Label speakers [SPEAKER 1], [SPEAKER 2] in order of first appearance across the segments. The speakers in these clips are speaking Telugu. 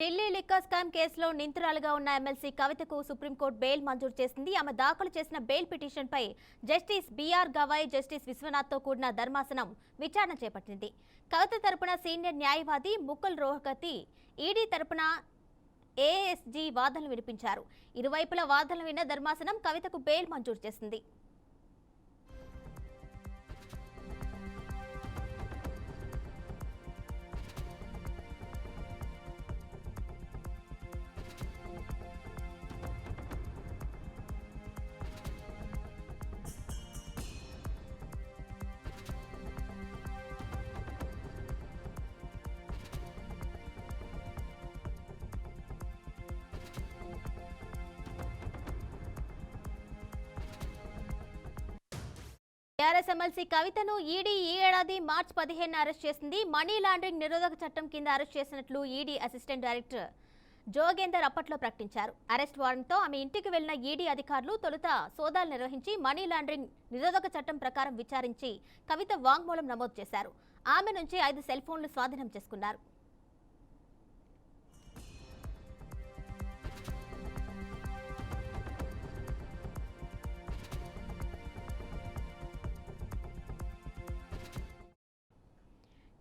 [SPEAKER 1] ఢిల్లీ లిక్కర్ స్కామ్ కేసులో నిందితురాలుగా ఉన్న ఎమ్మెల్సీ కవితకు సుప్రీంకోర్టు బెయిల్ మంజూరు చేసింది. ఆమె దాఖలు చేసిన బెయిల్ పిటిషన్పై జస్టిస్ బిఆర్ గవాయ్, జస్టిస్ విశ్వనాథ్తో కూడిన ధర్మాసనం విచారణ చేపట్టింది. కవిత తరపున సీనియర్ న్యాయవాది ముకుల్ రోహతగి, ఈడీ తరపున ఏఎస్జీ వాదనలు వినిపించారు. ఇరువైపుల వాదనలు విన్న ధర్మాసనం కవితకు బెయిల్ మంజూరు చేసింది. టీఆర్ఎస్ ఎమ్మెల్సీ కవితను ఈడీ ఈ ఏడాది మార్చి 15న అరెస్ట్ చేసింది. మనీ లాండరింగ్ నిరోధక చట్టం కింద అరెస్ట్ చేసినట్లు ఈడీ అసిస్టెంట్ డైరెక్టర్ జోగేందర్ అప్పట్లో ప్రకటించారు. అరెస్ట్ వారెంట్తో ఆమె ఇంటికి వెళ్లిన ఈడీ అధికారులు తొలుత సోదాలు నిర్వహించి మనీ లాండరింగ్ నిరోధక చట్టం ప్రకారం విచారించి కవిత వాంగ్మూలం నమోదు చేశారు. ఆమె నుంచి 5 సెల్ ఫోన్లు స్వాధీనం చేసుకున్నారు.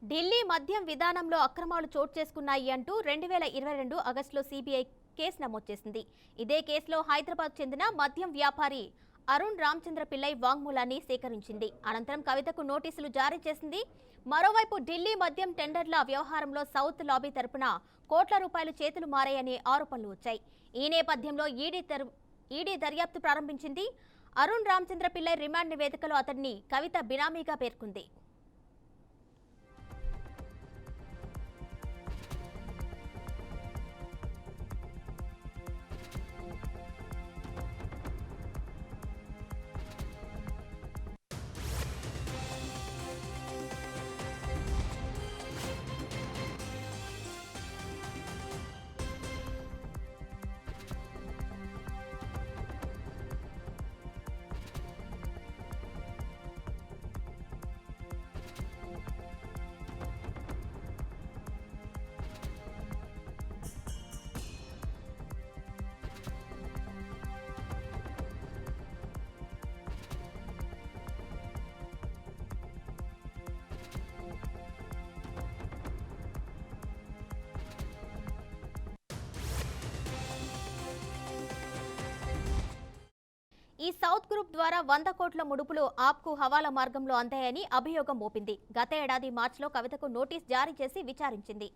[SPEAKER 1] ఢిల్లీ మద్యం విధానంలో అక్రమాలు చోటు చేసుకున్నాయి అంటూ 2022 ఆగస్టులో సీబీఐ కేసు నమోదు చేసింది. ఇదే కేసులో హైదరాబాద్ చెందిన మద్యం వ్యాపారి అరుణ్ రామచంద్ర పిల్లై వాంగ్మూలాన్ని సేకరించింది. అనంతరం కవితకు నోటీసులు జారీ చేసింది. మరోవైపు ఢిల్లీ మద్యం టెండర్ల వ్యవహారంలో సౌత్ లాబీ తరపున కోట్ల రూపాయలు చేతులు మారాయనే ఆరోపణలు వచ్చాయి. ఈ నేపథ్యంలో ఈడీ దర్యాప్తు ప్రారంభించింది. అరుణ్ రామచంద్ర పిల్లై రిమాండ్ నివేదికలో అతడిని కవిత బినామీగా పేర్కొంది. ఈ సౌత్ గ్రూప్ ద్వారా 100 కోట్ల ముడుపులు ఆప్కు హవాలా మార్గంలో అందాయని అభియోగం మోపింది. గత ఏడాది మార్చిలో కవితకు నోటీస్ జారీ చేసి విచారించింది.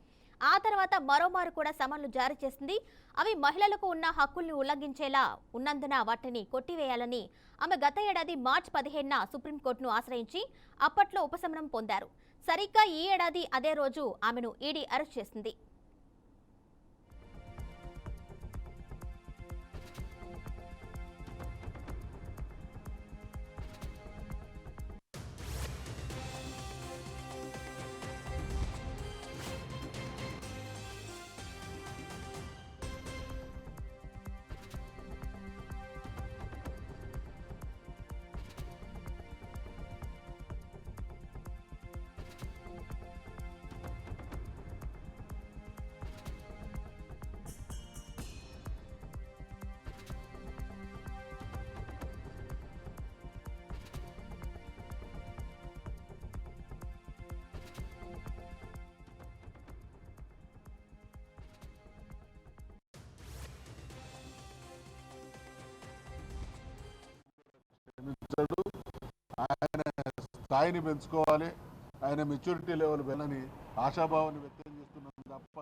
[SPEAKER 1] ఆ తర్వాత మరోమారు కూడా సమన్లు జారీ చేసింది. అవి మహిళలకు ఉన్న హక్కుల్ని ఉల్లంఘించేలా ఉన్నందున వాటిని కొట్టివేయాలని ఆమె గత ఏడాది మార్చి 15న సుప్రీంకోర్టును ఆశ్రయించి అప్పట్లో ఉపశమనం పొందారు. సరిగ్గా ఈ ఏడాది అదే రోజు ఆమెను ఈడీ అరెస్ట్ చేసింది.
[SPEAKER 2] ఆయన స్థాయిని పెంచుకోవాలి, ఆయన మెచ్యూరిటీ లెవెల్ వెళ్ళని ఆశాభావాన్ని వ్యక్తం చేస్తున్నాం తప్ప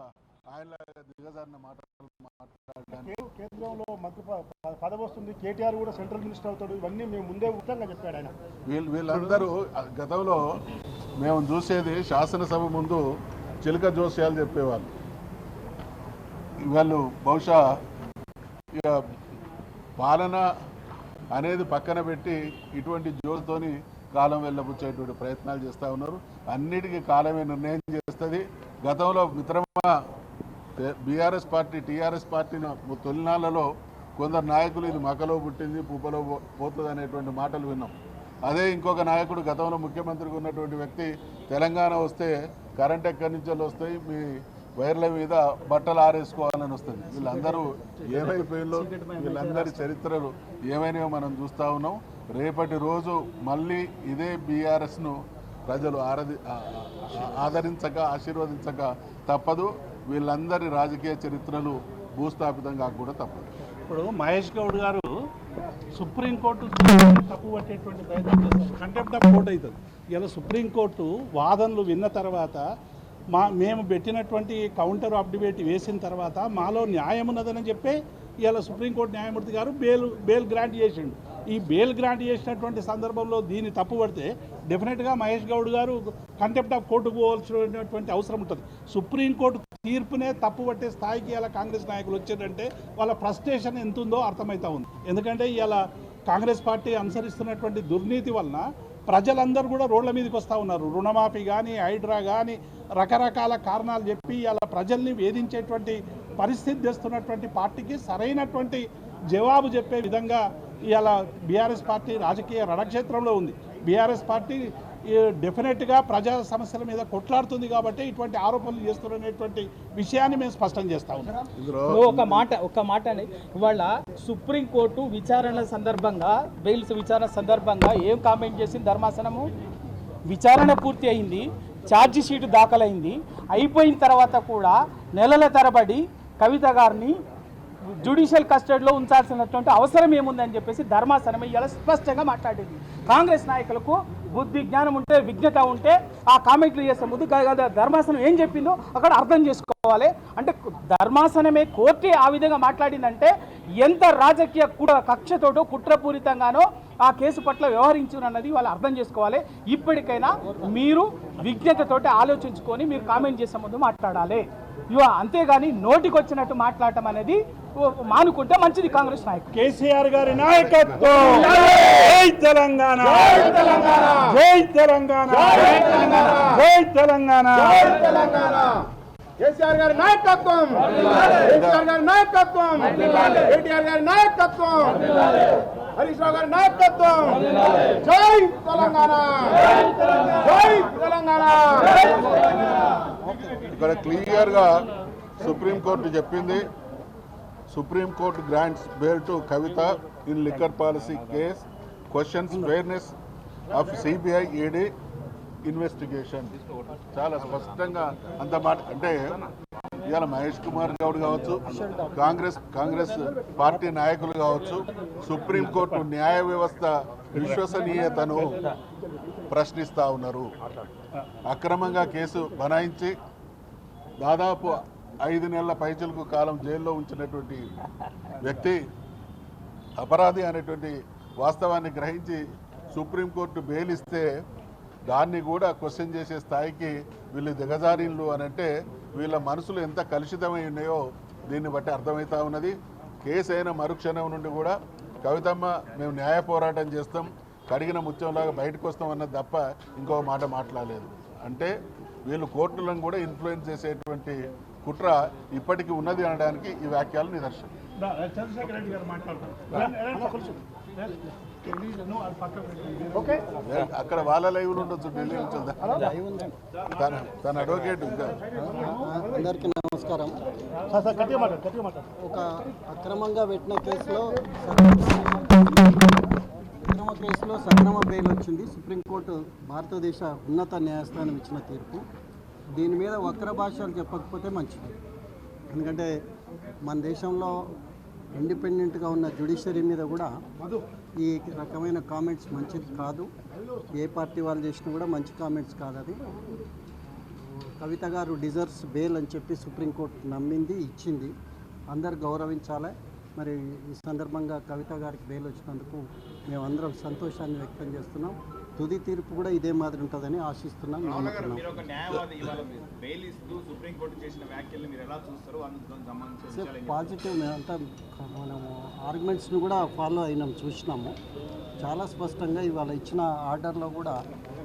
[SPEAKER 2] ఆయన దిగజారిన మాటలు మాట్లాడడానికి.
[SPEAKER 3] కేంద్రంలో మంత్రి పదవి వస్తుంది, కేటీఆర్ కూడా సెంట్రల్ మినిస్టర్ అవుతాడు, ఇవన్నీ మేము ముందే ఉచితంగా చెప్పాడు ఆయన.
[SPEAKER 2] వీళ్ళందరూ గతంలో మేము చూసేది శాసనసభ ముందు చిలక జోస్యాలు చెప్పేవాళ్ళు. వాళ్ళు బహుశా ఇక పాలన అనేది పక్కన పెట్టి ఇటువంటి జోరుతోని కాలం వెళ్ళబుచ్చేటువంటి ప్రయత్నాలు చేస్తూ ఉన్నారు. అన్నిటికీ కాలమే నిర్ణయం చేస్తుంది. గతంలో మిత్రమా బీఆర్ఎస్ పార్టీ టీఆర్ఎస్ పార్టీ తొలినాళ్లలో కొందరు నాయకులు ఇది మకలో పుట్టింది పుప్పలో పోతుంది అనేటువంటి మాటలు విన్నాం. అదే ఇంకొక నాయకుడు గతంలో ముఖ్యమంత్రిగా ఉన్నటువంటి వ్యక్తి తెలంగాణ వస్తే కరెంట్ ఎక్కడి నుంచి వస్తాయి, మీ వైర్ల మీద బట్టలు ఆరేసుకోవాలని వస్తుంది. వీళ్ళందరూ ఏమైపోయిందో, వీళ్ళందరి చరిత్రలు ఏమైనాయో మనం చూస్తూ ఉన్నాం. రేపటి రోజు మళ్ళీ ఇదే బీఆర్ఎస్ను ప్రజలు ఆదరించక ఆశీర్వదించక తప్పదు. వీళ్ళందరి రాజకీయ చరిత్రలు భూస్థాపితంగా కూడా తప్పదు.
[SPEAKER 4] ఇప్పుడు మహేష్ గౌడ్ గారు సుప్రీంకోర్టు తప్పు పట్టేటువంటి ప్రయత్నం చేస్తారు. కంటెంప్ట్ ఆఫ్ కోర్ట్ అవుతుంది. ఇలా సుప్రీంకోర్టు వాదనలు విన్న తర్వాత మేము పెట్టినటువంటి కౌంటర్ ఆఫ్ డిబేట్ వేసిన తర్వాత మాలో న్యాయం ఉన్నదని చెప్పి ఇలా సుప్రీంకోర్టు న్యాయమూర్తి గారు బెయిల్ గ్రాంట్ చేసిండు. ఈ బెయిల్ గ్రాంట్ చేసినటువంటి సందర్భంలో దీన్ని తప్పుపడితే డెఫినెట్గా మహేష్ గౌడ్ గారు కంటెంప్ట్ ఆఫ్ కోర్టుకు పోవాల్సినటువంటి అవసరం ఉంటుంది. సుప్రీంకోర్టు తీర్పునే తప్పుపట్టే స్థాయికి ఇలా కాంగ్రెస్ నాయకులు వచ్చారంటే వాళ్ళ ఫ్రస్ట్రేషన్ ఎంత ఉందో అర్థమవుతా ఉంది. ఎందుకంటే ఇలా కాంగ్రెస్ పార్టీ అనుసరిస్తున్నటువంటి దుర్నీతి వలన ప్రజలందరూ కూడా రోడ్ల మీదకి వస్తూ ఉన్నారు. రుణమాఫీ కానీ, హైడ్రా కానీ రకరకాల కారణాలు చెప్పి ఇలా ప్రజల్ని వేధించేటువంటి పరిస్థితి తెస్తున్నటువంటి పార్టీకి సరైనటువంటి జవాబు చెప్పే విధంగా ఇలా బీఆర్ఎస్ పార్టీ రాజకీయ రణక్షేత్రంలో ఉంది. బీఆర్ఎస్ పార్టీ డెఫినెట్గా ప్రజా సమస్యల మీద కొట్లాడుతుంది కాబట్టి ఇటువంటి ఆరోపణలు చేస్తున్నటువంటి విషయాన్ని మేము స్పష్టం చేస్తా ఉన్నాం.
[SPEAKER 5] ఒక మాట అండి, ఇవాళ సుప్రీంకోర్టు విచారణ సందర్భంగా బెయిల్స్ విచారణ సందర్భంగా ఏం కామెంట్ చేసింది ధర్మాసనము? విచారణ పూర్తి అయింది, ఛార్జీ షీట్ దాఖలైంది, అయిపోయిన తర్వాత కూడా నెలల తరబడి కవిత గారిని జ్యుడిషియల్ కస్టడీలో ఉంచాల్సినటువంటి అవసరం ఏముందని చెప్పేసి ధర్మాసనం ఇలా స్పష్టంగా మాట్లాడింది. కాంగ్రెస్ నాయకులకు బుద్ధి జ్ఞానం ఉంటే, విజ్ఞత ఉంటే ఆ కామెంట్లు చేసే ముందు ధర్మాసనం ఏం చెప్పిందో అక్కడ అర్థం చేసుకోవాలి. అంటే ధర్మాసనమే కోర్టే ఆ విధంగా మాట్లాడిందంటే ఎంత రాజకీయ కక్షతోటో కుట్రపూరితంగానో ఆ కేసు పట్ల వ్యవహరించునన్నది వాళ్ళు అర్థం చేసుకోవాలి. ఇప్పటికైనా మీరు విజ్ఞతతోటి ఆలోచించుకొని మీరు కామెంట్ చేసే ముందు మాట్లాడాలి. అంతేగాని నోటికి వచ్చినట్టు మాట్లాడటం అనేది మానుకుంటే మంచిది. కాంగ్రెస్ నాయకులు
[SPEAKER 4] కేసీఆర్ గారి నాయకత్వం, జై తెలంగాణ, జై తెలంగాణ, జై తెలంగాణ.
[SPEAKER 3] కేసీఆర్ గారి నాయకత్వం, కేసీఆర్ గారి నాయకత్వం, కేటీఆర్ గారి నాయకత్వం, హరీష్ రావు గారి నాయకత్వం. జై తెలంగాణ, జై తెలంగాణ.
[SPEAKER 2] ఇక్కడ క్లియర్గా సుప్రీంకోర్టు చెప్పింది. Supreme court grants bail to Kavitha in liquor policy case, questions fairness of CBI ED investigation. చాలా స్పష్టంగా అంత మాట. అంటే ఇవాళ మహేష్ కుమార్ గౌడ్ కావచ్చు, కాంగ్రెస్ పార్టీ నాయకులు కావచ్చు, సుప్రీంకోర్టు న్యాయ వ్యవస్థ విశ్వసనీయతను ప్రశ్నిస్తూ ఉన్నారు. అక్రమంగా కేసు బనాయించి దాదాపు 5 నెలల పైచిలకు కాలం జైల్లో ఉంచినటువంటి వ్యక్తి అపరాధి అనేటువంటి వాస్తవాన్ని గ్రహించి సుప్రీంకోర్టు బెయిల్ ఇస్తే దాన్ని కూడా క్వశ్చన్ చేసే స్థాయికి వీళ్ళు దిగజారిన్లు అని అంటే వీళ్ళ మనసులు ఎంత కలుషితమై ఉన్నాయో దీన్ని బట్టి అర్థమవుతా ఉన్నది. కేసు అయిన మరుక్షణం నుండి కూడా కవితమ్మ మేము న్యాయ పోరాటం చేస్తాం, కడిగిన ముత్యంలాగా బయటకు వస్తాం అన్నది తప్ప ఇంకో మాట మాట్లాడలేదు. అంటే వీళ్ళు కోర్టులను కూడా ఇన్ఫ్లుయెన్స్ చేసేటువంటి కుట్ర ఇప్పటికీ ఉన్నది అనడానికి ఈ వ్యాఖ్యలు నిదర్శనం.
[SPEAKER 4] చంద్రశేఖర్ రెడ్డి గారు మాట్లాడతారు.
[SPEAKER 2] అక్కడ వాళ్ళ లైవ్లు ఉండొచ్చు, ఢిల్లీ నుంచి తన అడ్వకేట్.
[SPEAKER 6] అందరికీ నమస్కారం.
[SPEAKER 3] ఒక
[SPEAKER 6] అక్రమంగా పెట్టిన కేసులో సక్రమ బెయిల్ వచ్చింది. సుప్రీంకోర్టు భారతదేశ ఉన్నత న్యాయస్థానం ఇచ్చిన తీర్పు. దీని మీద వక్ర భాషలు చెప్పకపోతే మంచిది. ఎందుకంటే మన దేశంలో ఇండిపెండెంట్గా ఉన్న జ్యుడిషియరీ మీద కూడా ఈ రకమైన కామెంట్స్ మంచిది కాదు. ఏ పార్టీ వాళ్ళు చేసినా కూడా మంచి కామెంట్స్ కాదు. అది కవిత గారు డిజర్వ్స్ బెయిల్ అని చెప్పి సుప్రీంకోర్టు నమ్మింది, ఇచ్చింది. అందరు గౌరవించాలి. మరి ఈ సందర్భంగా కవిత గారికి బెయిల్ వచ్చినందుకు మేమందరం సంతోషాన్ని వ్యక్తం చేస్తున్నాం. తుది తీర్పు కూడా ఇదే మాదిరి ఉంటుందని ఆశిస్తున్నాం, నమ్ముతున్నాం. పాజిటివ్ మేమంతా మనము ఆర్గ్యుమెంట్స్ని కూడా ఫాలో అయినాం, చూసినాము. చాలా స్పష్టంగా ఇవాళ ఇచ్చిన ఆర్డర్లో కూడా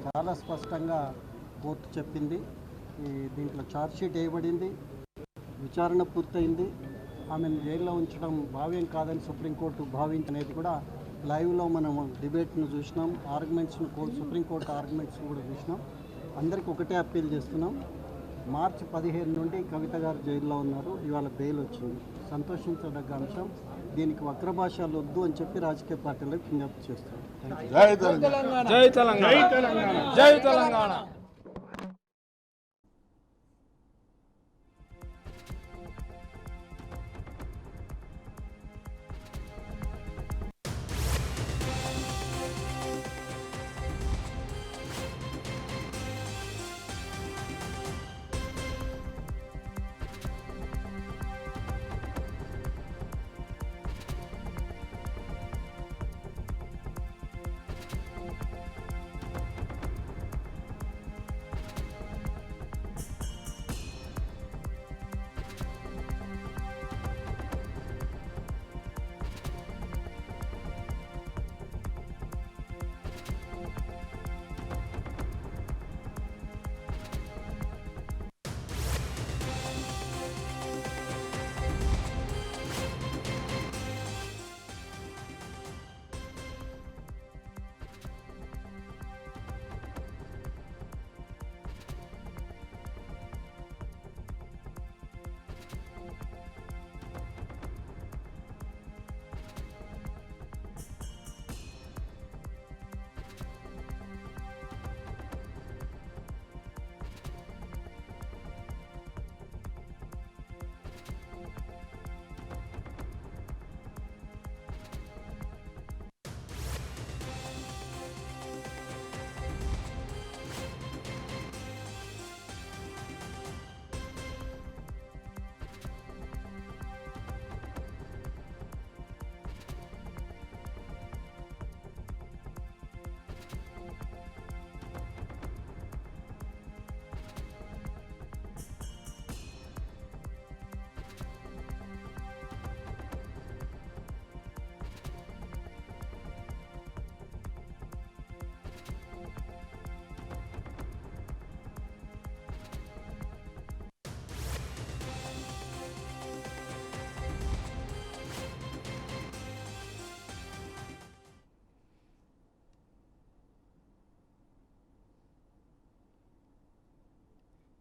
[SPEAKER 6] చాలా స్పష్టంగా కోర్టు చెప్పింది. దీంట్లో ఛార్జ్షీట్ వేయబడింది, విచారణ పూర్తయింది. ఆమెను జైల్లో ఉంచడం భావ్యం కాదని సుప్రీంకోర్టు భావించనేది కూడా లైవ్లో మనము డిబేట్ను చూసినాం. ఆర్గ్యుమెంట్స్ను సుప్రీంకోర్టు ఆర్గ్యుమెంట్స్ను కూడా చూసినాం. అందరికీ ఒకటే అప్పీల్ చేస్తున్నాం, మార్చి 15 నుండి కవిత గారు జైల్లో ఉన్నారు. ఇవాళ బెయిల్ వచ్చింది. సంతోషించదగ్గ అంశం. దీనికి వక్రభాషలు వద్దు అని చెప్పి రాజకీయ పార్టీలకు విజ్ఞప్తి చేస్తున్నారు.
[SPEAKER 2] జై తెలంగాణ.
[SPEAKER 5] జై తెలంగాణ. జై తెలంగాణ.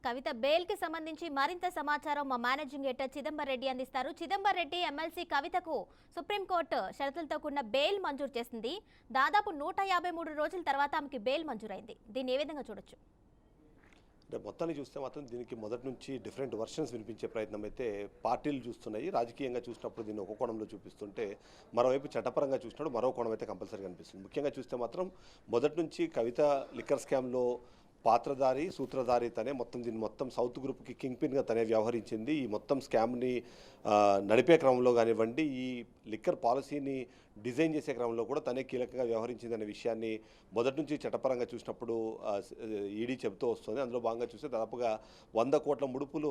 [SPEAKER 1] కవిత బెయిల్ కి సంబంధించి మరింత సమాచారం మా మేనేజింగ్ ఎడిటర్ చిదంబర్ రెడ్డి అందిస్తారు. చిదంబర్ రెడ్డి, ఎమ్మెల్సీ కవితకు సుప్రీంకోర్టు షరతులతో కూడిన బెయిల్ మంజూరు చేసింది. దాదాపు 153 రోజుల తర్వాత ఆమెకి బెయిల్ మంజూరైంది. దీన్ని ఏ విధంగా చూడొచ్చు?
[SPEAKER 7] అంటే మొత్తాన్ని చూస్తే మాత్రం దీనికి మొదటి నుంచి డిఫరెంట్ వర్షన్స్ వినిపించే ప్రయత్నం అయితే పార్టీలు చూస్తున్నాయి. రాజకీయంగా చూసినప్పుడు దీన్ని ఒక కోణంలో చూపిస్తుంటే, మరోవైపు చట్టపరంగా చూసినప్పుడు మరో కోణం అయితే కంపల్సరీగా కనిపిస్తుంది. ముఖ్యంగా చూస్తే మాత్రం మొదటి నుంచి కవిత లిక్కర్ స్కామ్లో పాత్రధారి, సూత్రధారి తనే. దీన్ని మొత్తం సౌత్ గ్రూప్కి కింగ్ పిన్గా తనే వ్యవహరించింది. ఈ మొత్తం స్కామ్ని నడిపే క్రమంలో కానివ్వండి, ఈ లిక్కర్ పాలసీని డిజైన్ చేసే క్రమంలో కూడా తనే కీలకంగా వ్యవహరించింది అనే విషయాన్ని మొదటి నుంచి చట్టపరంగా చూసినప్పుడు ఈడీ చెబుతూ వస్తుంది. అందులో భాగంగా చూస్తే దాదాపుగా 100 కోట్ల ముడుపులు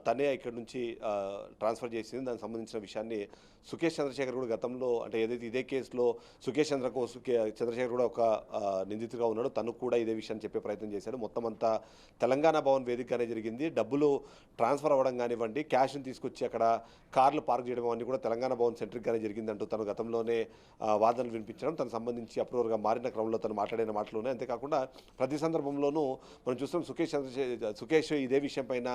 [SPEAKER 7] తనే ఇక్కడి నుంచి ట్రాన్స్ఫర్ చేసింది. దానికి సంబంధించిన విషయాన్ని సుకేష్ చంద్రశేఖర్ కూడా గతంలో, అంటే ఏదైతే ఇదే కేసులో సుకేష్ చంద్రశేఖర్ కూడా ఒక నిందితుడిగా ఉన్నాడు, తను కూడా ఇదే విషయాన్ని చెప్పే ప్రయత్నం చేశాడు. మొత్తం అంతా తెలంగాణ భవన్ వేదికగానే జరిగింది. డబ్బులు ట్రాన్స్ఫర్ అవ్వడం కానివ్వండి, క్యాష్ని తీసుకొచ్చి అక్కడ కార్లు పార్క్ చేయడం అన్నీ కూడా తెలంగాణ భవన్ సెంట్రిక్గానే జరిగిందంటూ తను గతంలోనే వాదనలు వినిపించడం, తనకు సంబంధించి అప్రూవర్గా మారిన క్రమంలో తను మాట్లాడిన మాటలోనే. అంతేకాకుండా ప్రతి సందర్భంలోనూ మనం చూస్తాం సుకేష్ ఇదే విషయం పైన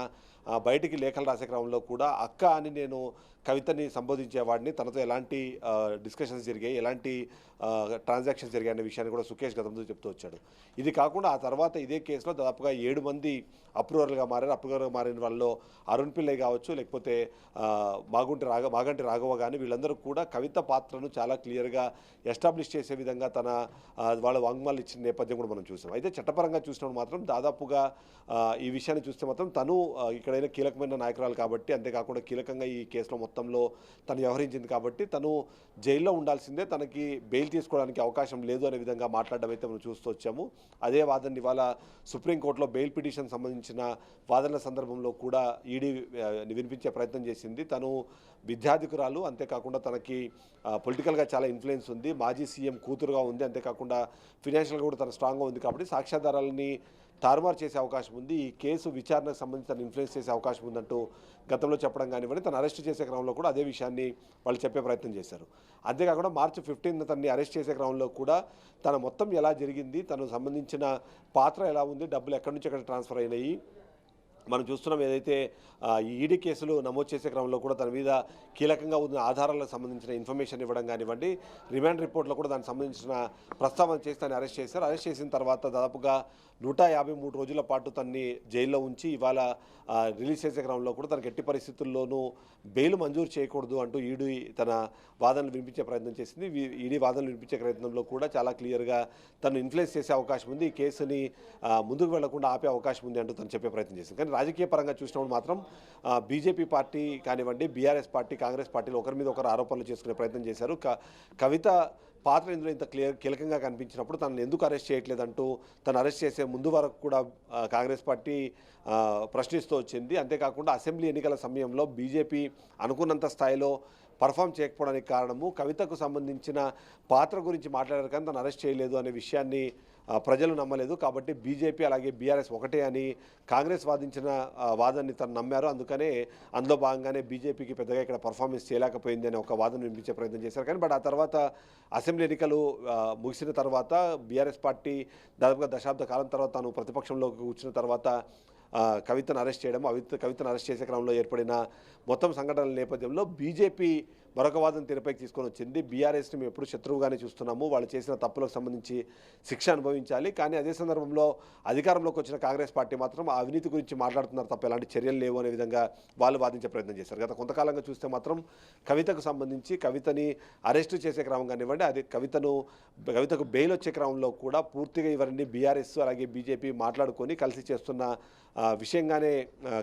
[SPEAKER 7] బయటికి లేఖలు రాసే క్రమంలో కూడా అక్క అని నేను కవితని సంబోధించేవాడిని, తనతో ఎలాంటి డిస్కషన్స్ జరిగాయి, ఎలాంటి ట్రాన్సాక్షన్స్ జరిగాయి అనే విషయాన్ని కూడా సుకేష్ గతంలో చెప్తూ వచ్చాడు. ఇది కాకుండా ఆ తర్వాత ఇదే కేసులో దాదాపుగా 7 మంది అప్రూవర్గా మారారు. అప్రూవర్గా మారిన వాళ్ళలో అరుణ్ పిల్లై కావచ్చు, లేకపోతే మాగంటి రాఘవ కానీ, వీళ్ళందరూ కూడా కవిత పాత్రను చాలా క్లియర్గా ఎస్టాబ్లిష్ చేసే విధంగా వాళ్ళ వాంగ్మూలాలు ఇచ్చిన నేపథ్యం కూడా మనం చూసాం. అయితే చట్టపరంగా చూసినప్పుడు మాత్రం దాదాపుగా ఈ విషయాన్ని చూస్తే మాత్రం తను ఇక్కడైనా కీలకమైన నాయకురాలు కాబట్టి, అంతేకాకుండా కీలకంగా ఈ కేసులో మొత్తంలో తను వ్యవహరించింది కాబట్టి తను జైల్లో ఉండాల్సిందే, తనకి బెయిల్ తీసుకోవడానికి అవకాశం లేదు అనే విధంగా మాట్లాడడం అయితే మనం చూస్తూ వచ్చాము. అదే వాదన ఇవాళ సుప్రీంకోర్టులో బెయిల్ పిటిషన్ సంబంధించిన వాదనల సందర్భంలో కూడా ఈడీ వినిపించే ప్రయత్నం చేసింది. తను విద్యాధికురాలు, అంతేకాకుండా తనకి పొలిటికల్గా చాలా ఇన్ఫ్లుయెన్స్ ఉంది, మాజీ సీఎం కూతురుగా ఉంది, అంతేకాకుండా ఫినాన్షియల్గా కూడా తను స్ట్రాంగ్గా ఉంది కాబట్టి సాక్ష్యాధారాలని తారుమారు చేసే అవకాశం ఉంది, ఈ కేసు విచారణకు సంబంధించి తను ఇన్ఫ్లుయెన్స్ చేసే అవకాశం ఉందంటూ గతంలో చెప్పడం కానివ్వండి, తను అరెస్ట్ చేసే క్రమంలో కూడా అదే విషయాన్ని వాళ్ళు చెప్పే ప్రయత్నం చేశారు. అంతేకాకుండా మార్చి 15 తనని అరెస్ట్ చేసే క్రమంలో కూడా తన మొత్తం ఎలా జరిగింది, తను సంబంధించిన పాత్ర ఎలా ఉంది, డబ్బులు ఎక్కడి నుంచి ఎక్కడ ట్రాన్స్ఫర్ అయినాయి, మనం చూస్తున్నాం ఏదైతే ఈ ఈడీ కేసులు నమోదు చేసే క్రమంలో కూడా తన మీద కీలకంగా ఉన్న ఆధారాలకు సంబంధించిన ఇన్ఫర్మేషన్ ఇవ్వడం కానివ్వండి, రిమాండ్ రిపోర్ట్లో కూడా దానికి సంబంధించిన ప్రస్తావన చేసి తను అరెస్ట్ చేశారు. అరెస్ట్ చేసిన తర్వాత దాదాపుగా 153 రోజుల పాటు తన్ని జైల్లో ఉంచి ఇవాళ రిలీజ్ చేసే క్రమంలో కూడా తనకు ఎట్టి పరిస్థితుల్లోనూ బెయిల్ మంజూరు చేయకూడదు అంటూ ఈడీ తన వాదనలు వినిపించే ప్రయత్నం చేసింది. ఈడీ వాదనలు వినిపించే ప్రయత్నంలో కూడా చాలా క్లియర్గా తను ఇన్ఫ్లుయెన్స్ చేసే అవకాశం ఉంది, ఈ కేసుని ముందుకు వెళ్లకుండా ఆపే అవకాశం ఉంది అంటూ తను చెప్పే ప్రయత్నం చేసింది. కానీ రాజకీయ పరంగా చూసినప్పుడు మాత్రం బీజేపీ పార్టీ కానివ్వండి, బీఆర్ఎస్ పార్టీ, కాంగ్రెస్ పార్టీలు ఒకరి మీద ఒకరు ఆరోపణలు చేసుకునే ప్రయత్నం చేశారు. కవిత పాత్ర ఇందులో ఇంత కీలకంగా కనిపించినప్పుడు తనను ఎందుకు అరెస్ట్ చేయట్లేదంటూ తను అరెస్ట్ చేసే ముందు వరకు కూడా కాంగ్రెస్ పార్టీ ప్రశ్నిస్తూ వచ్చింది. అంతేకాకుండా అసెంబ్లీ ఎన్నికల సమయంలో బీజేపీ అనుకున్నంత స్థాయిలో పర్ఫామ్ చేయకపోవడానికి కారణము కవితకు సంబంధించిన పాత్ర గురించి మాట్లాడారు కానీ తను అరెస్ట్ చేయలేదు అనే విషయాన్ని ప్రజలు నమ్మలేదు. కాబట్టి బీజేపీ అలాగే బీఆర్ఎస్ ఒకటే అని కాంగ్రెస్ వాదించిన వాదాన్ని తను నమ్మారు. అందుకనే అందులో భాగంగానే బీజేపీకి పెద్దగా ఇక్కడ పర్ఫార్మెన్స్ చేయలేకపోయింది అనే ఒక వాదన వినిపించే ప్రయత్నం చేశారు. కానీ బట్ ఆ తర్వాత అసెంబ్లీ ఎన్నికలు ముగిసిన తర్వాత బీఆర్ఎస్ పార్టీ దాదాపుగా దశాబ్ద కాలం తర్వాత తాను ప్రతిపక్షంలోకి కూర్చున్న తర్వాత కవితను అరెస్ట్ చేయడం, కవితను అరెస్ట్ చేసే క్రమంలో ఏర్పడిన మొత్తం సంఘటనల నేపథ్యంలో బీజేపీ మరొక వాదన తెరపైకి తీసుకొని వచ్చింది. బీఆర్ఎస్ని మేము ఎప్పుడు శత్రువుగానే చూస్తున్నాము, వాళ్ళు చేసిన తప్పులకు సంబంధించి శిక్ష అనుభవించాలి. కానీ అదే సందర్భంలో అధికారంలోకి వచ్చిన కాంగ్రెస్ పార్టీ మాత్రం ఆ అవినీతి గురించి మాట్లాడుతున్నారు తప్ప ఎలాంటి చర్యలు లేవు అనే విధంగా వాళ్ళు వాదించే ప్రయత్నం చేశారు. గత కొంతకాలంగా చూస్తే మాత్రం కవితకు సంబంధించి కవితని అరెస్టు చేసే క్రమం కానివ్వండి, అది కవితకు బెయిల్ వచ్చే క్రమంలో కూడా పూర్తిగా ఇవన్నీ బీఆర్ఎస్ అలాగే బీజేపీ మాట్లాడుకొని కలిసి చేస్తున్న విషయంగానే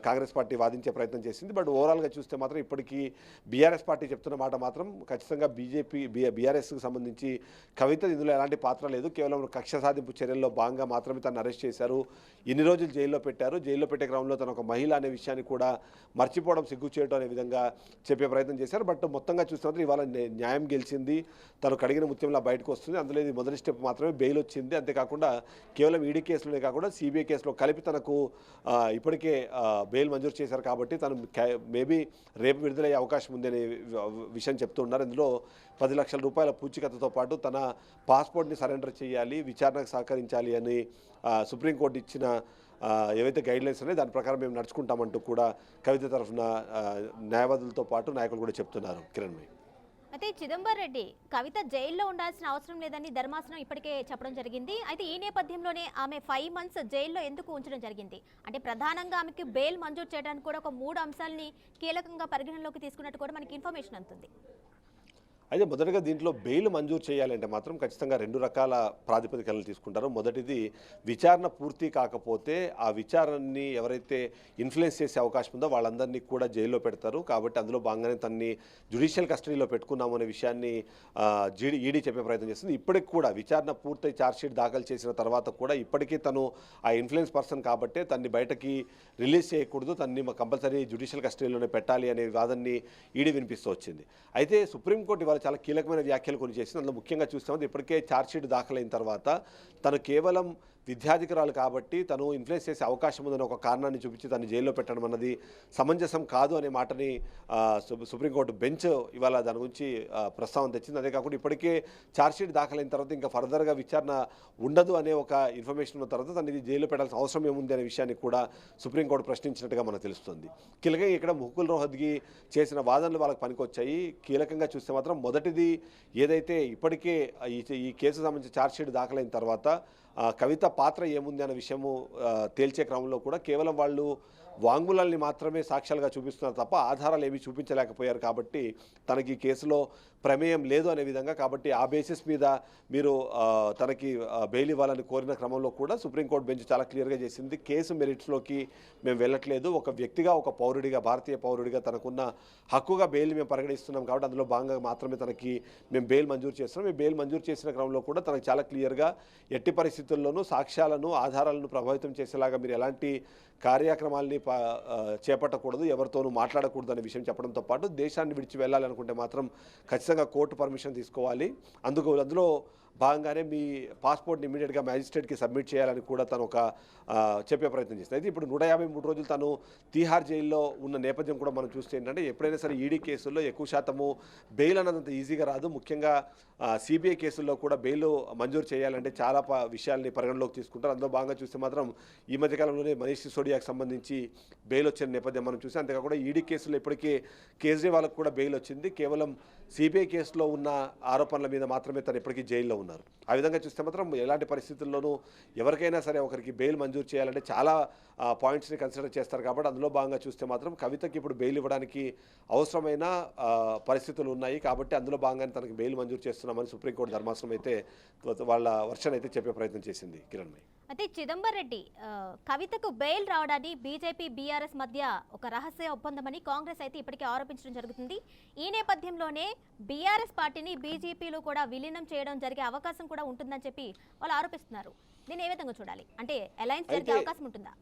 [SPEAKER 7] కాంగ్రెస్ పార్టీ వాదించే ప్రయత్నం చేసింది. బట్ ఓవరాల్గా చూస్తే మాత్రం ఇప్పటికీ బీఆర్ఎస్ పార్టీ చెప్తున్న మాట మాత్రం ఖచ్చితంగా బీఆర్ఎస్కి సంబంధించి కవిత ఇందులో ఎలాంటి పాత్ర లేదు, కేవలం కక్ష సాధింపు చర్యల్లో భాగంగా మాత్రమే తను అరెస్ట్ చేశారు, ఇన్ని రోజులు జైల్లో పెట్టారు, జైల్లో పెట్టే క్రమంలో తను ఒక మహిళ అనే విషయాన్ని కూడా మర్చిపోవడం, సిగ్గు చేయడం అనే విధంగా చెప్పే ప్రయత్నం చేశారు. బట్ మొత్తంగా చూస్తే మాత్రం ఇవాళ న్యాయం గెలిచింది, తను కడిగిన ముత్యంలా బయటకు వస్తుంది. అందులో ఇది మొదటి స్టెప్ మాత్రమే, బెయిల్ వచ్చింది. అంతేకాకుండా కేవలం ఈడీ కేసులోనే కాకుండా సిబిఐ కేసులో కలిపి తనకు ఇప్పటికే బెయిల్ మంజూరు చేశారు. కాబట్టి తను మేబీ రేపు విడుదలయ్యే అవకాశం ఉంది అనే విషయం చెప్తున్నారు. ఇందులో 10 లక్షల రూపాయల పూచీకత్తుతో పాటు తన పాస్పోర్ట్ని సరెండర్ చేయాలి, విచారణకు సహకరించాలి అని సుప్రీంకోర్టు ఇచ్చిన ఏవైతే గైడ్లైన్స్ ఉన్నాయో దాని ప్రకారం మేము నడుచుకుంటామంటూ కూడా కవిత తరఫున న్యాయవాదులతో పాటు నాయకులు కూడా చెప్తున్నారు. కిరణ్ భాయ్,
[SPEAKER 1] అయితే చిదంబర్ రెడ్డి కవిత జైల్లో ఉండాల్సిన అవసరం లేదని ధర్మాసనం ఇప్పటికే చెప్పడం జరిగింది. అయితే ఈ నేపథ్యంలోనే ఆమె 5 months జైల్లో ఎందుకు ఉంచడం జరిగింది అంటే ప్రధానంగా ఆమెకి బెయిల్ మంజూరు చేయడానికి కూడా ఒక 3 అంశాలని కీలకంగా పరిగణనలోకి తీసుకున్నట్టు కూడా మనకి ఇన్ఫర్మేషన్ అందుతుంది.
[SPEAKER 7] అయితే మొదటగా దీంట్లో బెయిల్ మంజూరు చేయాలంటే మాత్రం ఖచ్చితంగా 2 రకాల ప్రాతిపదికలను తీసుకుంటారు. మొదటిది విచారణ పూర్తి కాకపోతే ఆ విచారణని ఎవరైతే ఇన్ఫ్లుయెన్స్ చేసే అవకాశం ఉందో వాళ్ళందరినీ కూడా జైల్లో పెడతారు. కాబట్టి అందులో భాగంగానే తనని జ్యుడిషియల్ కస్టడీలో పెట్టుకున్నాము అనే విషయాన్ని ఈడీ చెప్పే ప్రయత్నం చేస్తుంది. ఇప్పటికి కూడా విచారణ పూర్తయి ఛార్జ్షీట్ దాఖలు చేసిన తర్వాత కూడా ఇప్పటికీ తను ఆ ఇన్ఫ్లుయెన్స్ పర్సన్ కాబట్టే తన్ని బయటకి రిలీజ్ చేయకూడదు, తన్ని కంపల్సరీ జ్యుడిషియల్ కస్టడీలోనే పెట్టాలి అనే వాదనని ఈడీ వినిపిస్తూ వచ్చింది. అయితే సుప్రీంకోర్టు చాలా కీలకమైన వ్యాఖ్యలు కొన్ని చేసింది. అందులో ముఖ్యంగా చూస్తామంటే ఇప్పటికే ఛార్జ్షీట్ దాఖలైన తర్వాత తను కేవలం విద్యాధికారులు కాబట్టి తను ఇన్ఫ్లుయెన్స్ చేసే అవకాశం ఉందని ఒక కారణాన్ని చూపించి తను జైల్లో పెట్టడం అన్నది సమంజసం కాదు అనే మాటని సుప్రీంకోర్టు బెంచ్ ఇవాళ దాని గురించి ప్రస్తావన తెచ్చింది. అదే కాకుండా ఇప్పటికే ఛార్జ్షీట్ దాఖలైన తర్వాత ఇంకా ఫర్దర్గా విచారణ ఉండదు అనే ఒక ఇన్ఫర్మేషన్ ఉన్న తర్వాత తనని జైల్లో పెట్టాల్సిన అవసరం ఏముంది అనే విషయాన్ని కూడా సుప్రీంకోర్టు ప్రశ్నించినట్టుగా మనకు తెలుస్తుంది. కీలకంగా ఇక్కడ ముకుల్ రోహత్గి చేసిన వాదనలు వాళ్ళకి పనికొచ్చాయి. కీలకంగా చూస్తే మాత్రం మొదటిది ఏదైతే ఇప్పటికే ఈ కేసు సంబంధించి ఛార్జ్షీట్ దాఖలైన తర్వాత కవిత పాత్ర ఏముంది అనే విషయము తేల్చే క్రమంలో కూడా కేవలం వాళ్ళు వాంగ్మూలాల్ని మాత్రమే సాక్ష్యాలుగా చూపిస్తున్నారు తప్ప ఆధారాలు ఏమీ చూపించలేకపోయారు. కాబట్టి తనకి కేసులో ప్రమేయం లేదు అనే విధంగా, కాబట్టి ఆ బేసిస్ మీద మీరు తనకి బెయిల్ ఇవ్వాలని కోరిన క్రమంలో కూడా సుప్రీంకోర్టు బెంచ్ చాలా క్లియర్గా చేసింది. కేసు మెరిట్స్లోకి మేము వెళ్ళట్లేదు, ఒక వ్యక్తిగా, ఒక పౌరుడిగా, భారతీయ పౌరుడిగా తనకున్న హక్కుగా బెయిల్ మేము పరిగణిస్తున్నాం. కాబట్టి అందులో భాగంగా మాత్రమే తనకి మేము బెయిల్ మంజూరు చేస్తున్నాం. మేము బెయిల్ మంజూరు చేసిన క్రమంలో కూడా తనకు చాలా క్లియర్గా ఎట్టి పరిస్థితుల్లోనూ సాక్ష్యాలను, ఆధారాలను ప్రభావితం చేసేలాగా మీరు ఎలాంటి కార్యక్రమాల్ని చేపట్టకూడదు, ఎవరితోనూ మాట్లాడకూడదు అనే విషయం చెప్పడంతో పాటు దేశాన్ని విడిచి వెళ్ళాలనుకుంటే మాత్రం ఖచ్చితంగా కోర్టు పర్మిషన్ తీసుకోవాలి. అందులో భాగంగానే మీ పాస్పోర్ట్ని ఇమీడియట్గా మ్యాజిస్ట్రేట్కి సబ్మిట్ చేయాలని కూడా తను ఒక చెప్పే ప్రయత్నం చేస్తుంది. అయితే ఇప్పుడు 153 రోజులు తను తీహార్ జైల్లో ఉన్న నేపథ్యం కూడా మనం చూస్తే ఏంటంటే ఎప్పుడైనా సరే ఈడీ కేసుల్లో ఎక్కువ శాతము బెయిల్ అన్నదంత ఈజీగా రాదు. ముఖ్యంగా సిబిఐ కేసుల్లో కూడా బెయిల్ మంజూరు చేయాలంటే చాలా విషయాల్ని పరిగణలోకి తీసుకుంటారు. అందులో భాగంగా చూస్తే మాత్రం ఈ మధ్యకాలంలోనే మనీష్ సిసోడియాకి సంబంధించి బెయిల్ వచ్చిన నేపథ్యం మనం చూసాం. అంతేకాకుండా ఈడీ కేసులో ఇప్పటికే కేజ్రీవాల్కి కూడా బెయిల్ వచ్చింది. కేవలం సిబిఐ కేసులో ఉన్న ఆరోపణల మీద మాత్రమే తను ఇప్పటికీ జైల్లో ఉన్నారు. ఆ విధంగా చూస్తే మాత్రం ఎలాంటి పరిస్థితుల్లోనూ ఎవరికైనా సరే ఒకరికి బెయిల్ మంజూరు చేయాలంటే చాలా పాయింట్స్ని కన్సిడర్ చేస్తారు. కాబట్టి అందులో భాగంగా చూస్తే మాత్రం కవితకి ఇప్పుడు బెయిల్ ఇవ్వడానికి అవసరమైన పరిస్థితులు ఉన్నాయి. కాబట్టి అందులో భాగంగానే తనకి బెయిల్ మంజూరు చేస్తున్నామని సుప్రీంకోర్టు ధర్మాసనం అయితే వాళ్ళ వర్షన్ అయితే చెప్పే ప్రయత్నం చేసింది. కిరణ్ మై
[SPEAKER 1] అయితే చిదంబర్ రెడ్డి కవితకు బెయిల్ రావడాన్ని బీజేపీ బీఆర్ఎస్ మధ్య ఒక రహస్య ఒప్పందమని కాంగ్రెస్ అయితే ఇప్పటికే ఆరోపించడం జరుగుతుంది. ఈ నేపథ్యంలోనే బీఆర్ఎస్ పార్టీని బీజేపీలో కూడా విలీనం చేయడం జరిగే అవకాశం కూడా ఉంటుందని చెప్పి వాళ్ళు ఆరోపిస్తున్నారు. దీన్ని ఏ విధంగా చూడాలి? అంటే అలయన్స్ జరిగే అవకాశం ఉంటుందా?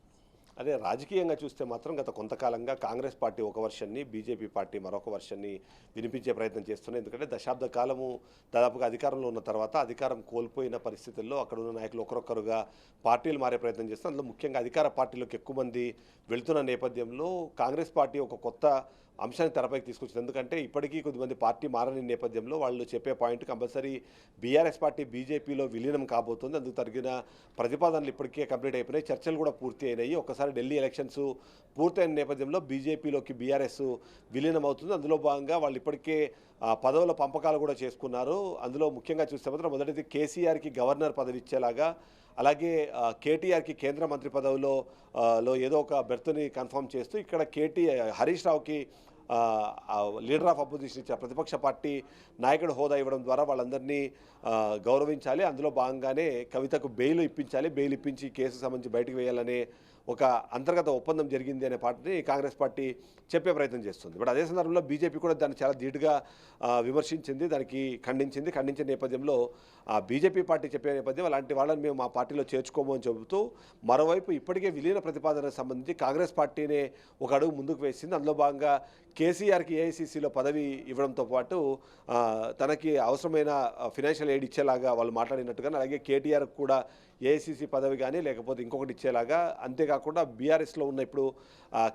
[SPEAKER 7] అదే రాజకీయంగా చూస్తే మాత్రం గత కొంతకాలంగా కాంగ్రెస్ పార్టీ ఒక వర్షన్ని, బీజేపీ పార్టీ మరొక వర్షన్ని వినిపించే ప్రయత్నం చేస్తున్నాయి. ఎందుకంటే దశాబ్ద కాలము దాదాపుగా అధికారంలో ఉన్న తర్వాత అధికారం కోల్పోయిన పరిస్థితుల్లో అక్కడ ఉన్న నాయకులు ఒకరొకరుగా పార్టీలు మారే ప్రయత్నం చేస్తున్నారు. అందులో ముఖ్యంగా అధికార పార్టీలకు ఎక్కువ మంది వెళుతున్న నేపథ్యంలో కాంగ్రెస్ పార్టీ ఒక కొత్త అంశాన్ని తెరపైకి తీసుకొచ్చింది. ఎందుకంటే ఇప్పటికీ కొద్దిమంది పార్టీ మారని నేపథ్యంలో వాళ్ళు చెప్పే పాయింట్ కంపల్సరీ బీఆర్ఎస్ పార్టీ బీజేపీలో విలీనం కాబోతుంది. అందుకు తగిన ప్రతిపాదనలు ఇప్పటికే కంప్లీట్ అయిపోయినాయి. చర్చలు కూడా పూర్తి అయినాయి. ఒకసారి ఢిల్లీ ఎలక్షన్స్ పూర్తయిన నేపథ్యంలో బీజేపీలోకి బీఆర్ఎస్ విలీనం అవుతుంది. అందులో భాగంగా వాళ్ళు ఇప్పటికే పదవుల పంపకాలు కూడా చేసుకున్నారు. అందులో ముఖ్యంగా చూస్తే మాత్రం మొదటిది కేసీఆర్కి గవర్నర్ పదవి ఇచ్చేలాగా, అలాగే కేటీఆర్కి కేంద్ర మంత్రి పదవిలో ఏదో ఒక బెర్త్ని కన్ఫర్మ్ చేస్తూ ఇక్కడ హరీష్ రావుకి లీడర్ ఆఫ్ అపోజిషన్ ఇచ్చారు. ప్రతిపక్ష పార్టీ నాయకుడు హోదా ఇవ్వడం ద్వారా వాళ్ళందరినీ గౌరవించాలి. అందులో భాగంగానే కవితకు బెయిల్ ఇప్పించాలి. బెయిల్ ఇప్పించి కేసు సంబంధించి బయటకు వేయాలనే ఒక అంతర్గత ఒప్పందం జరిగింది అనే పార్టీని కాంగ్రెస్ పార్టీ చెప్పే ప్రయత్నం చేస్తుంది. బట్ అదే సందర్భంలో బీజేపీ కూడా దాన్ని చాలా ధీటుగా విమర్శించింది, దానికి ఖండించిన నేపథ్యంలో బీజేపీ పార్టీ చెప్పే నేపథ్యం అలాంటి వాళ్ళని మేము మా పార్టీలో చేర్చుకోము అని చెబుతూ మరోవైపు ఇప్పటికే విలీన ప్రతిపాదనకు సంబంధించి కాంగ్రెస్ పార్టీనే ఒక అడుగు ముందుకు వేసింది. అందులో భాగంగా కేసీఆర్కి ఏఐసీసీలో పదవి ఇవ్వడంతో పాటు తనకి అవసరమైన ఫినాన్షియల్ ఎయిడ్ ఇచ్చేలాగా వాళ్ళు మాట్లాడినట్టుగా, అలాగే కేటీఆర్కి కూడా ఏఐసీసీ పదవి కానీ లేకపోతే ఇంకొకటి ఇచ్చేలాగా, అంతేకాకుండా బీఆర్ఎస్లో ఉన్న ఇప్పుడు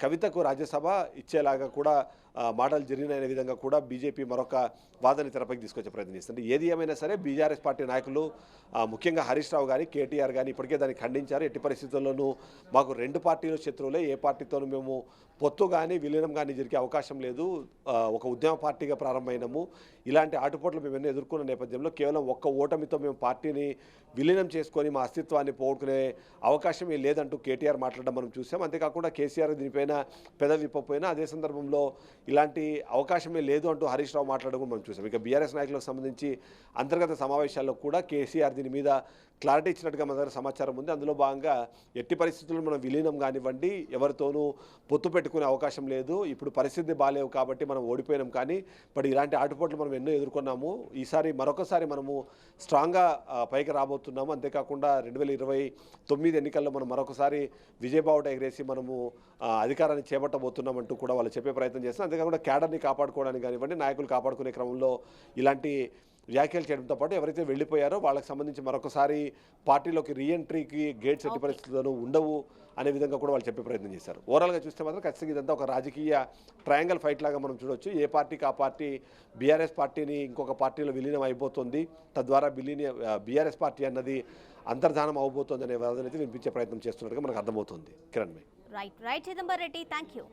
[SPEAKER 7] కవితకు రాజ్యసభ ఇచ్చేలాగా కూడా మాటలు జరిగిన విధంగా కూడా బీజేపీ మరొక వాదన తెరపైకి తీసుకొచ్చే ప్రయత్నం చేస్తుంది. ఏది ఏమైనా సరే బీఆర్ఎస్ పార్టీ నాయకులు ముఖ్యంగా హరీష్ రావు కానీ కేటీఆర్ కానీ ఇప్పటికే దాన్ని ఖండించారు. ఎట్టి పరిస్థితుల్లోనూ మాకు రెండు పార్టీలు శత్రువులే, ఏ పార్టీతోనూ మేము పొత్తు కానీ విలీనం కానీ జరిగే అవకాశం లేదు. ఒక ఉద్యమ పార్టీగా ప్రారంభమైనము. ఇలాంటి ఆటుపోట్లు మేము ఎన్నో ఎదుర్కొన్న నేపథ్యంలో కేవలం ఒక్క ఓటమితో మేము పార్టీని విలీనం చేసుకొని మా అస్తిత్వాన్ని పోగొట్టుకునే అవకాశం లేదంటూ కేటీఆర్ మాట్లాడడం మనం చూసాం. అంతేకాకుండా కేసీఆర్ దీనిపైన పెదవి విప్పపోయినా అదే సందర్భంలో ఇలాంటి అవకాశమే లేదు అంటూ హరీష్ రావు మాట్లాడడం మనం చూసాం. ఇక బీఆర్ఎస్ నాయకులకు సంబంధించి అంతర్గత సమావేశాల్లో కూడా కేసీఆర్ దీని మీద క్లారిటీ ఇచ్చినట్టుగా మన దగ్గర సమాచారం ఉంది. అందులో భాగంగా ఎట్టి పరిస్థితుల్లో మనం విలీనం కానివ్వండి, ఎవరితోనూ పొత్తు పెట్టుకునే అవకాశం లేదు. ఇప్పుడు పరిస్థితి బాగాలేవు కాబట్టి మనం ఓడిపోయినాం. కానీ బట్ ఇలాంటి ఆటుపోట్లు మనం ఎన్నో ఎదుర్కొన్నాము. ఈసారి మరొకసారి మనము స్ట్రాంగ్గా పైకి రాబోతున్నాము. అంతేకాకుండా 2029 ఎన్నికల్లో మనం మరొకసారి విజయబావుట ఎగరేసి మనము అధికారాన్ని చేపట్టబోతున్నామంటూ కూడా వాళ్ళు చెప్పే ప్రయత్నం చేస్తున్నారు. అంతేకాకుండా క్యాడర్ని కాపాడుకోవడానికి కానివ్వండి, నాయకులు కాపాడుకునే క్రమంలో ఇలాంటి వ్యాఖ్యలు చేయడంతో పాటు ఎవరైతే వెళ్ళిపోయారో వాళ్ళకి సంబంధించి మరొకసారి పార్టీలోకి రీఎంట్రీకి గేట్స్ ఎట్టి పరిస్థితుల్లో ఉండవు అనే విధంగా కూడా వాళ్ళు చెప్పే ప్రయత్నం చేశారు. ఓవరాల్గా చూస్తే మాత్రం ఖచ్చితంగా ఇదంతా ఒక రాజకీయ ట్రయాంగిల్ ఫైట్ లాగా మనం చూడొచ్చు. ఏ పార్టీకి ఆ పార్టీ బీఆర్ఎస్ పార్టీని ఇంకొక పార్టీలో విలీనం అయిపోతుంది, తద్వారా బీఆర్ఎస్ పార్టీ అన్నది అంతర్ధానం అవబోతోంది అనే వాదన అయితే వినిపించే ప్రయత్నం చేస్తున్నట్టుగా మనకు అర్థమవుతుంది. Kiran my
[SPEAKER 1] right Chidambar Reddy, thank you.